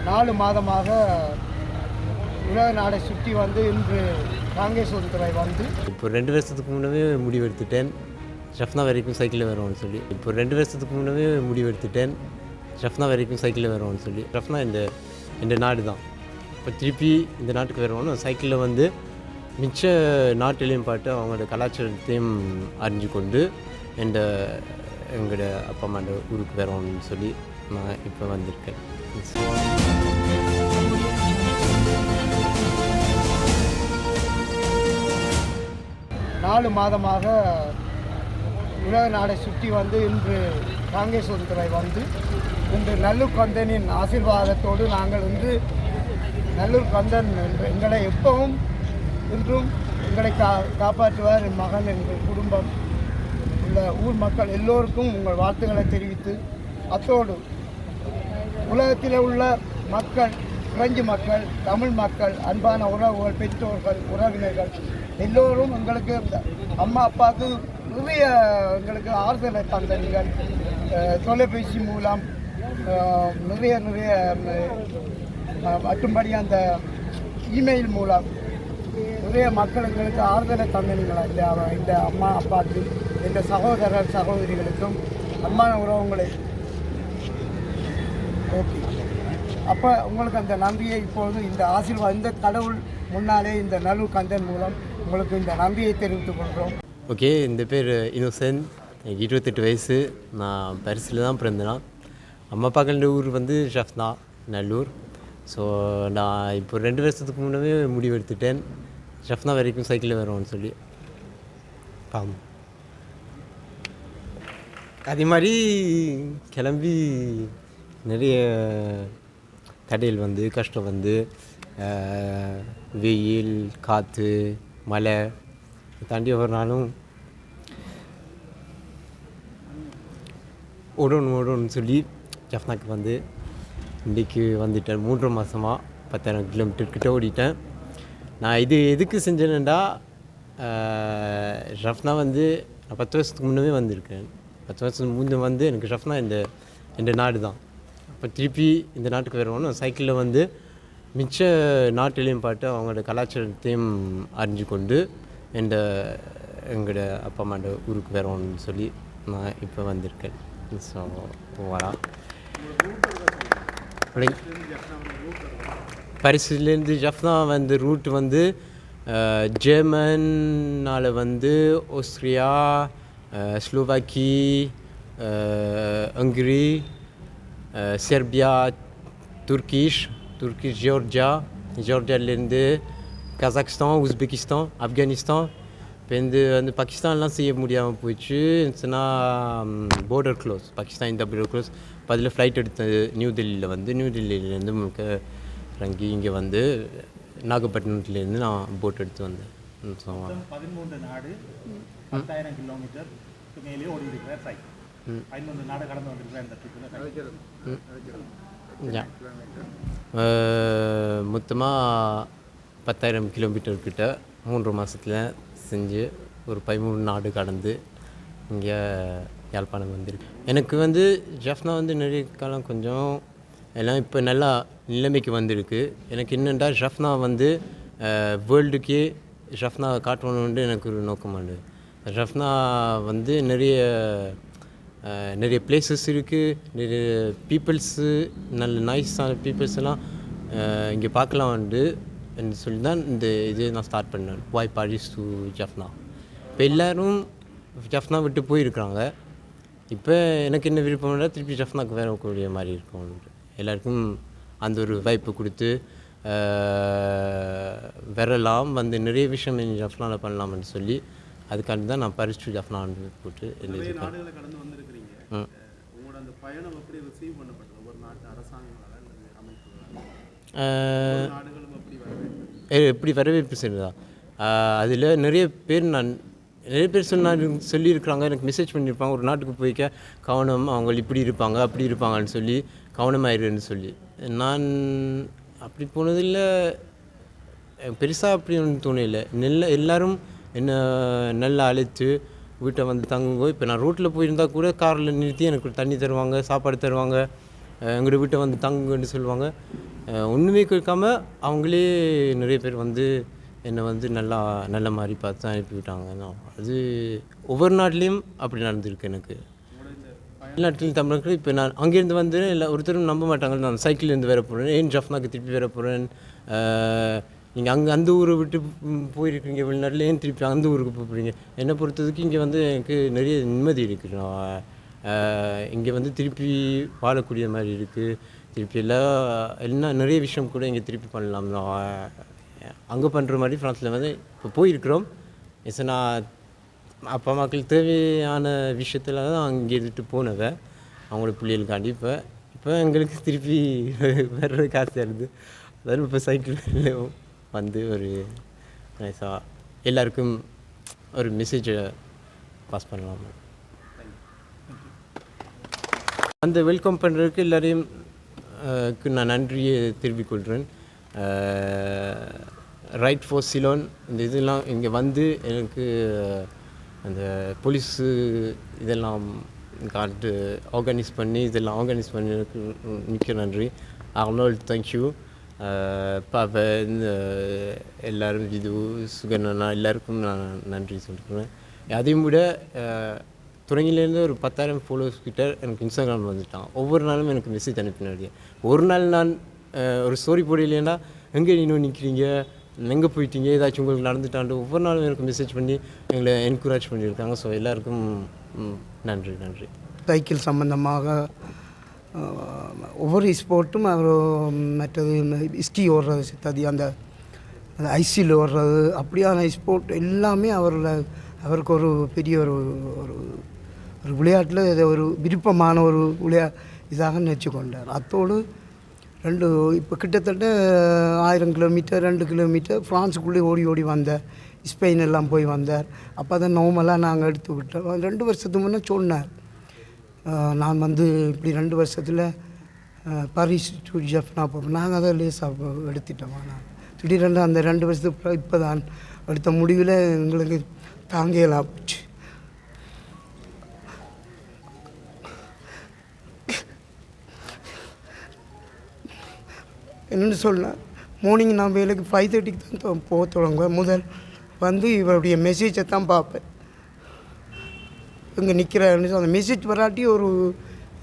4 மாதமாக உலக நாடை சுற்றி வந்து இன்று காங்கேசன்துறை வந்து இப்போ 2 வருஷத்துக்கு முன்னவே முடிவெடுத்துட்டேன் ஷஃப்னா வரைக்கும் சைக்கிளில் வருவோம்னு சொல்லி. இப்போ 2 வருஷத்துக்கு முன்னவே முடிவெடுத்துட்டேன் ஷஃப்னா வரைக்கும் சைக்கிளில் வருவோம்னு சொல்லி. ஷஃப்னா இந்த நாடு தான். இப்போ திருப்பி இந்த நாட்டுக்கு வருவோம்னு சைக்கிளில் வந்து மிச்ச நாட்டிலையும் பாட்டு அவங்களோட கலாச்சாரத்தையும் அறிஞ்சு கொண்டு எங்களோட அப்பா அம்மாண்ட ஊருக்கு வருவோம்னு சொல்லி நான் இப்போ வந்திருக்கேன். 4 மாதமாக உலக நாடை சுற்றி வந்து இன்று காங்கேசன்துறை வந்து இன்று நல்லூர் கந்தனின் ஆசீர்வாதத்தோடு நாங்கள் இன்று நல்லூர் கந்தன் எங்களை எப்பவும் இன்றும் எங்களை காப்பாற்றுவார். என் மகன், எங்கள் குடும்பம், உள்ள ஊர் மக்கள் எல்லோருக்கும் உங்கள் வாழ்த்துக்களை தெரிவித்து, அத்தோடு உலகத்தில் உள்ள மக்கள், பிரெஞ்சு மக்கள், தமிழ் மக்கள், அன்பான உறவுகள், பெற்றோர்கள், உறவினர்கள் எல்லோரும் எங்களுக்கு அம்மா அப்பாவுக்கு நிறைய எங்களுக்கு ஆறுதலை தந்தீர்கள். தொலைபேசி மூலம் நிறைய மற்றும்படி அந்த இமெயில் மூலம் நிறைய மக்கள் எங்களுக்கு ஆறுதலை தந்தீங்களா. இந்த அம்மா அப்பாவுக்கு, இந்த சகோதரர் சகோதரிகளுக்கும் அன்பான உறவுகளை. ஓகே, அப்போ உங்களுக்கு அந்த நன்றியை இப்போது இந்த ஆசீர்வாதம் இந்த கடவுள் முன்னாலே இந்த நல்லூர் கந்தன் மூலம் உங்களுக்கு இந்த நன்றியை தெரிவித்துக் கொள்கிறோம். ஓகே, இந்த பேர் இன்னோசென்ட், எனக்கு 28 வயசு. நான் பரிசில் தான் பிறந்தேன். அம்மா அப்பாக்கள ஊர் வந்து ஷஃப்னா நல்லூர். ஸோ நான் இப்போ 2 வருஷத்துக்கு முன்னவே முடிவெடுத்துட்டேன் ஷஃப்னா வரைக்கும் சைக்கிளில் வருவோம்னு சொல்லி. பாம் அதே மாதிரி கிளம்பி நிறைய தடையில் வந்து கஷ்டம் வந்து வெயில், காற்று, மழை தாண்டி ஒரு நாளும் ஓடணும்னு சொல்லி ஜஃப்னாக்கு வந்து இன்றைக்கு வந்துட்டேன். 3 மாதமாக 10,000 கிலோமீட்டர் கிட்ட ஓடிட்டேன். நான் இது எதுக்கு செஞ்சேன்டா, ஷஃப்னா வந்து நான் 10 வருஷத்துக்கு முன்னே வந்திருக்கேன். 10 வருஷத்துக்கு முன்னே வந்து எனக்கு ஷஃப்னா இந்த நாடு தான். அப்போ திருப்பி இந்த நாட்டுக்கு வருவோம்னு சைக்கிளில் வந்து மிச்ச நாட்டிலையும் பாட்டு அவங்களோட கலாச்சாரத்தையும் அறிஞ்சு கொண்டு எங்களோட அப்பா அம்மாண்ட ஊருக்கு வருவோம்னு சொல்லி நான் இப்போ வந்திருக்கேன். ஸோ போவாரா பரிசுலேருந்து ஜஃப்னா வந்து ரூட் வந்து ஜெர்மனால் வந்து Austria, Slovakia, Hungary, Serbia, Turkish, ஜார்ஜியாலேருந்து கசாக்ஸ்தான், உஸ்பெகிஸ்தான், ஆப்கானிஸ்தான். இப்போ வந்து பாகிஸ்தான்லாம் செய்ய முடியாமல் போயிடுச்சு. பார்டர் க்ளோஸ், பாகிஸ்தான் இந்த பார்டர் க்ளோஸ். இப்போ அதில் ஃப்ளைட் எடுத்து நியூ டெல்லியிலேருந்து முழுக்க இறங்கி இங்கே வந்து நாகப்பட்டினத்துலேருந்து நான் போட் எடுத்து வந்தேன். 13 நாடு 10,000 கிலோமீட்டருக்கு மேலே ஓடி இருக்கிற சைக்கிள். 13 நாடு கடந்து வந்திருக்கிற இந்த மொத்தமாக 10,000 கிலோமீட்டர் கிட்ட 3 மாதத்தில் செஞ்சு ஒரு 13 நாடு கடந்து இங்கே யாழ்ப்பாணம் வந்திருக்கு. எனக்கு வந்து ஜஃப்னா வந்து நிறைய காலம் கொஞ்சம் எல்லாம் இப்போ நல்லா நிலைமைக்கு வந்திருக்கு. எனக்கு என்னென்னா ஷஃப்னா வந்து வேர்ல்டுக்கே ஷஃப்னா காட்டணுன்னு எனக்கு ஒரு நோக்கமானது. ஷஃப்னா வந்து நிறைய பிளேசஸ் இருக்குது, நிறைய பீப்புள்ஸு, நல்ல நைஸான பீப்புள்ஸ் எல்லாம் இங்கே பார்க்கலாம்னு சொல்லி தான் இது நான் ஸ்டார்ட் பண்ணேன். வாய் பாரிஸ் டு ஜஃப்னா. இப்போ எல்லோரும் ஜஃப்னா விட்டு போயிருக்கிறாங்க. இப்போ எனக்கு என்ன விருப்பம்னா திருப்பி ஜஃப்னாக்கு வரக்கூடிய மாதிரி இருக்கும். எல்லாருக்கும் அந்த ஒரு வாய்ப்பு கொடுத்து வரலாம், வந்து நிறைய விஷயம் ஜஃப்னாவில் பண்ணலாம்னு சொல்லி அதுக்காண்டி தான் நான் பாரிஸ் டு ஜஃப்னான்னு போட்டு எழுதியிருக்கேன். எப்படி வரவேற்பு செய்யறதா, அதில் நிறைய பேர் சொல்லியிருக்கிறாங்க, எனக்கு மெசேஜ் பண்ணியிருப்பாங்க. ஒரு நாட்டுக்கு போய்க்க கவனம், அவங்க இப்படி இருப்பாங்க அப்படி இருப்பாங்கன்னு சொல்லி கவனமாயிருன்னு சொல்லி. நான் அப்படி போனதில்லை, பெருசாக அப்படி ஒன்றும் தோணலை. எல்லோரும் என்ன நல்லா அழைத்து வீட்டை வந்து தங்குங்கோ. இப்போ நான் ரோட்டில் போயிருந்தால் கூட காரில் நிறுத்தி எனக்கு தண்ணி தருவாங்க, சாப்பாடு தருவாங்க, எங்களோட வீட்டை வந்து தங்குங்கன்னு சொல்லுவாங்க. ஒன்றுமே கேட்காம அவங்களே நிறைய பேர் வந்து என்னை வந்து நல்ல மாதிரி பார்த்து தான் அனுப்பிவிட்டாங்க. அது ஒவ்வொரு நாட்டிலையும் அப்படி நடந்திருக்கு எனக்கு. வெளிநாட்டில் தமிழர்கள் இப்போ நான் அங்கேருந்து வந்து இல்லை ஒருத்தரும் நம்ப மாட்டாங்க. நான் சைக்கிள்லேருந்து வேற போகிறேன், ஏன் ஜஃப்னாக்கு திருப்பி வேற போகிறேன், நீங்கள் அங்கே அந்த ஊரை விட்டு போயிருக்கீங்க வெளிநாட்டில், ஏன் திருப்பி அந்த ஊருக்கு போகிறீங்க. என்னை பொறுத்ததுக்கு இங்கே வந்து எனக்கு நிறைய நிம்மதி இருக்குது. நான் இங்கே வந்து திருப்பி வாழக்கூடிய மாதிரி இருக்குது. திருப்பி எல்லாம் நிறைய விஷயம் கூட இங்கே திருப்பி பண்ணலாம். அங்கே பண்ணுற மாதிரி ஃப்ரான்ஸில் வந்து இப்போ போயிருக்கிறோம். நான் அப்பா அம்மாக்களுக்கு தேவையான விஷயத்தில் தான் அங்கே இருந்துட்டு போனவன் அவங்களோட பிள்ளைகளுக்காண்டி. இப்போ எங்களுக்கு திருப்பி வேறு காசு இருக்குது. அதாவது இப்போ சைக்கிள் வந்து ஒரு நைஸாக எல்லாருக்கும் ஒரு மெசேஜை பாஸ் பண்ணலாம். அந்த வெல்கம் பண்ணுறதுக்கு எல்லோரையும் நான் நன்றியை தெரிவித்துக் கொள்கிறேன். ரைட் ஃபார் சிலோன் இந்த இதெல்லாம் இங்கே வந்து எனக்கு அந்த போலீஸு இதெல்லாம் காட்டு ஆர்கனைஸ் பண்ணி எனக்கு மிக்க நன்றி. Arnold thank you. பாப்பன் எல்லோரும் இது சுகண்ணா எல்லாருக்கும் நான் நன்றி சொல்லிக்கிறேன். அதையும் விட துறையிலேருந்து ஒரு 10,000 ஃபாலோவர்ஸ் கிட்ட எனக்கு இன்ஸ்டாகிராம் வந்துட்டான். ஒவ்வொரு நாளும் எனக்கு மெசேஜ் அனுப்பினாடியே. ஒரு நாள் நான் ஒரு ஸ்டோரி போடலைன்னா எங்கே இன்னும் நிற்கிறீங்க, எங்கே போயிட்டீங்க, ஏதாச்சும் உங்களுக்கு நடந்துட்டாண்டு ஒவ்வொரு நாளும் எனக்கு மெசேஜ் பண்ணி எங்களை என்கரேஜ் பண்ணியிருக்காங்க. ஸோ எல்லாருக்கும் நன்றி. சைக்கிள் சம்பந்தமாக ஒவ்வொரு ஸ்போர்ட்டும் அவர் மற்றது ஸ்கீ ஓடுறது சித்தாதி அந்த ஐசியில் ஓடுறது அப்படியான ஸ்போர்ட் எல்லாமே அவருக்கு ஒரு பெரிய ஒரு விளையாட்டில் இதை ஒரு விருப்பமான ஒரு இதாக நினச்சி கொண்டார். அத்தோடு இப்போ கிட்டத்தட்ட 1000 கிலோமீட்டர் 2 கிலோமீட்டர் ஃப்ரான்ஸுக்குள்ளே ஓடி வந்தார். ஸ்பெயின் எல்லாம் போய் வந்தார். அப்போ தான் நார்மலாக நாங்கள் எடுத்து விட்டோம். 2 வருஷத்துக்கு முன்னே சொன்னார், நான் வந்து இப்படி 2 வருஷத்தில் பாரிஸ் டு ஜஃப்னா போகிறோம். நாங்கள் அதை லேசாக எடுத்துட்டோம். நான் திடீரென்று அந்த 2 வருஷத்துக்கு இப்போ தான் எடுத்த முடிவில் எங்களுக்கு தாங்கியலாம் போச்சு. என்னென்னு சொன்னால் மார்னிங் நான் வேலைக்கு 5:30க்கு தான் போக தொடங்குவேன். முதல் வந்து இவருடைய மெசேஜை தான் பார்ப்பேன். இங்கே நிற்கிறேன்னு அந்த மெசேஜ் வராட்டி ஒரு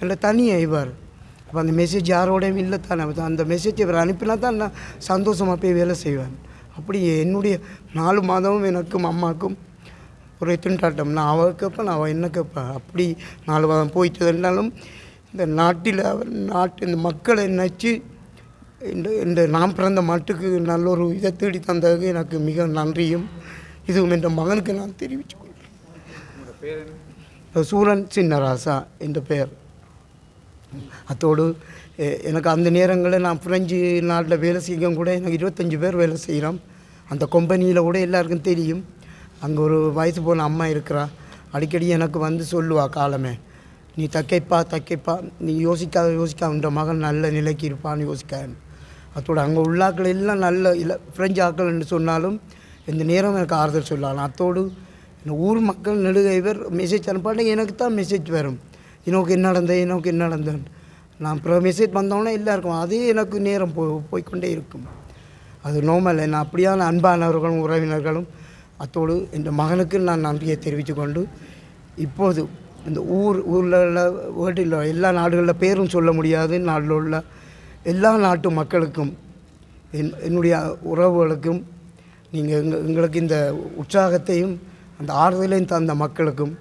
நல்ல தனியாக இவர். அப்போ அந்த மெசேஜ் யாரோடையும் இல்லை தானே, அந்த மெசேஜ் இவர் அனுப்பினா தான் நான் சந்தோஷமாக போய் வேலை செய்வேன். அப்படி என்னுடைய 4 மாதமும் எனக்கும் அம்மாவுக்கும் ஒரு திண்டாட்டம். நான் அவள் கேட்பேன், நான் அவள் என்ன கேட்பேன். அப்படி 4 மாதம் போயிட்டு இருந்தாலும் இந்த நாட்டில் இந்த மக்களை நினச்சி இந்த நான் பிறந்த மாட்டுக்கு நல்ல ஒரு இதை தேடி தந்ததுக்கு எனக்கு மிக நன்றியும் இதுவும் என்ற மகனுக்கு நான் தெரிவித்து கொள்கிறேன். சூரன் சின்னராசா என்ற பெயர். அத்தோடு எனக்கு அந்த நேரங்களில் நான் பிரெஞ்சு நாட்டில் வேலை செய்யும் கூட எனக்கு 25 பேர் வேலை செய்கிறோம். அந்த கம்பெனியில் கூட எல்லாருக்கும் தெரியும். அங்கே ஒரு வயசு போன அம்மா இருக்கிறா. அடிக்கடி எனக்கு வந்து சொல்லுவா, காலமே நீ தைக்கைப்பா நீ யோசிக்காதுன்ற மகன் நல்ல நிலைக்கு இருப்பான்னு யோசிக்கான்னு. அத்தோடு அங்கே உள்ளாக்கள் எல்லாம் நல்ல இல்லை ஃப்ரெஞ்சு ஆக்கள் என்று சொன்னாலும் இந்த நேரம் எனக்கு ஆறுதல் சொல்லலாம். அத்தோடு இந்த ஊர் மக்கள் நெடுகைவர் மெசேஜ் அனுப்பாட்டி எனக்கு தான் மெசேஜ் வரும், எனக்கு என்ன நடந்தேன். நான் அப்புறம் மெசேஜ் வந்தோன்னே எல்லாருக்கும் அதே எனக்கு நேரம் போய்கொண்டே இருக்கும். அது நார்மல். நான் அப்படியான அன்பானவர்களும் உறவினர்களும் அத்தோடு இந்த மகனுக்கு நான் நன்றியை தெரிவித்து கொண்டு இப்போது இந்த ஊரில் உள்ள வேர்ல்டில் எல்லா நாடுகளில் பேரும் சொல்ல முடியாது நாட்டில் உள்ள எல்லா நாட்டு மக்களுக்கும் என்னுடைய உறவுகளுக்கும் நீங்கள் எங்களுக்கு இந்த உற்சாகத்தையும் அந்த ஆறுதலையும் தந்த மக்களுக்கும்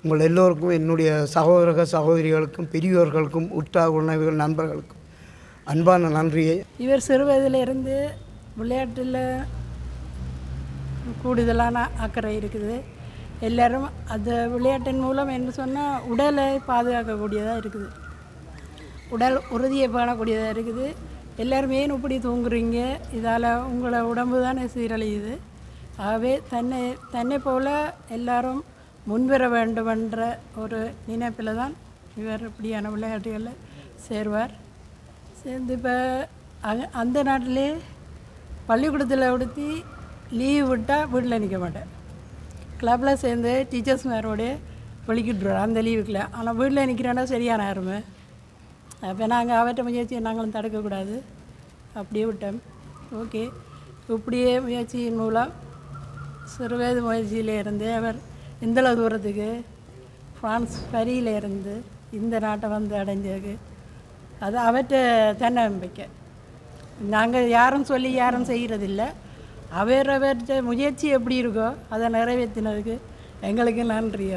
உங்கள் எல்லோருக்கும் என்னுடைய சகோதரிகளுக்கும் பெரியோர்களுக்கும் உற்றாக உணவுகள் நண்பர்களுக்கும் அன்பான நன்றியை. இவர் சிறு வயதிலிருந்து விளையாட்டில் கூடுதலான அக்கறை இருக்குது. எல்லோரும் அந்த விளையாட்டின் மூலம் என்ன சொன்னால் உடலை பாதுகாக்கக்கூடியதாக இருக்குது, உடல் உறுதியை பேணக்கூடியதாக இருக்குது. எல்லோரும் ஏன் இப்படி தூங்குறீங்க, இதால் உங்களை உடம்பு தானே சீரழியுது. ஆகவே தன்னை போல் எல்லாரும் முன்வர வேண்டுமென்ற ஒரு நினைப்பில் தான் இவர் இப்படியான விளையாட்டுகளில் சேர்வார். சேர்ந்து இப்போ அந்த நாட்டிலே பள்ளிக்கூடத்தில் உடுத்தி லீவ் விட்டால் வீட்டில் நிற்க மாட்டேன். கிளப்பில் சேர்ந்து டீச்சர்ஸ் மேரோடைய வெளிக்கிட்டுருவார் அந்த லீவுக்குள்ள. ஆனால் வீட்டில் நிற்கிறேன்னா சரியான யாருமே. அப்போ நாங்கள் அவற்றை முயற்சியை நாங்களும் தடுக்கக்கூடாது. அப்படியே விட்டேன். ஓகே, இப்படியே முயற்சியின் மூலம் சிறுவயது முயற்சியிலிருந்து அவர் இந்தளவு தூரத்துக்கு ஃப்ரான்ஸ் பரியிலிருந்து இந்த நாட்டை வந்து அடைஞ்சது அது அவற்றை தன்னம்பிக்கை. நாங்கள் யாரும் சொல்லி யாரும் செய்கிறதில்ல. அவரவற்ற முயற்சி எப்படி இருக்கோ அதை நிறைவேற்றினதுக்கு எங்களுக்கு நன்றி.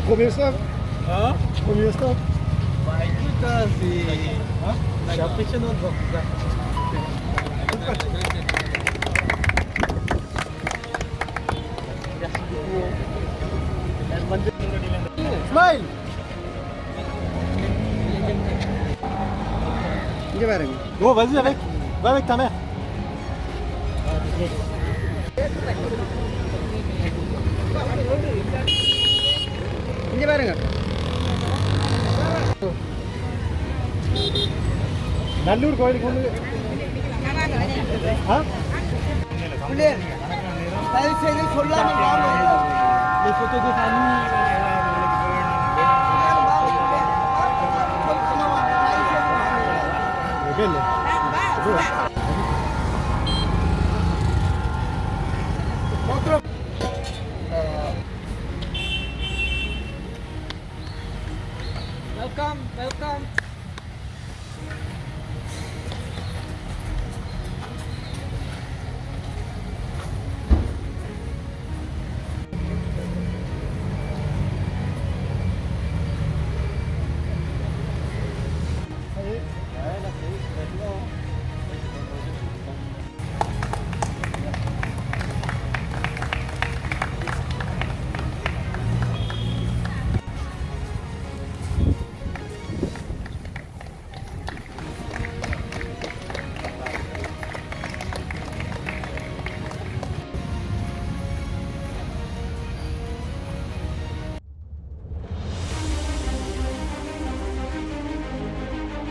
Combien de stop? Combien de stop? Bah écoute, c'est impressionnant de voir tout ça. Merci beaucoup. Smile. Go, vas-y avec. Va avec ta mère. இங்கே பாருங்க. நல்லூர் கோயிலுக்கு வந்து தயவு செய்து சொல்லாமல் வாங்க. les photos de famille. Belle.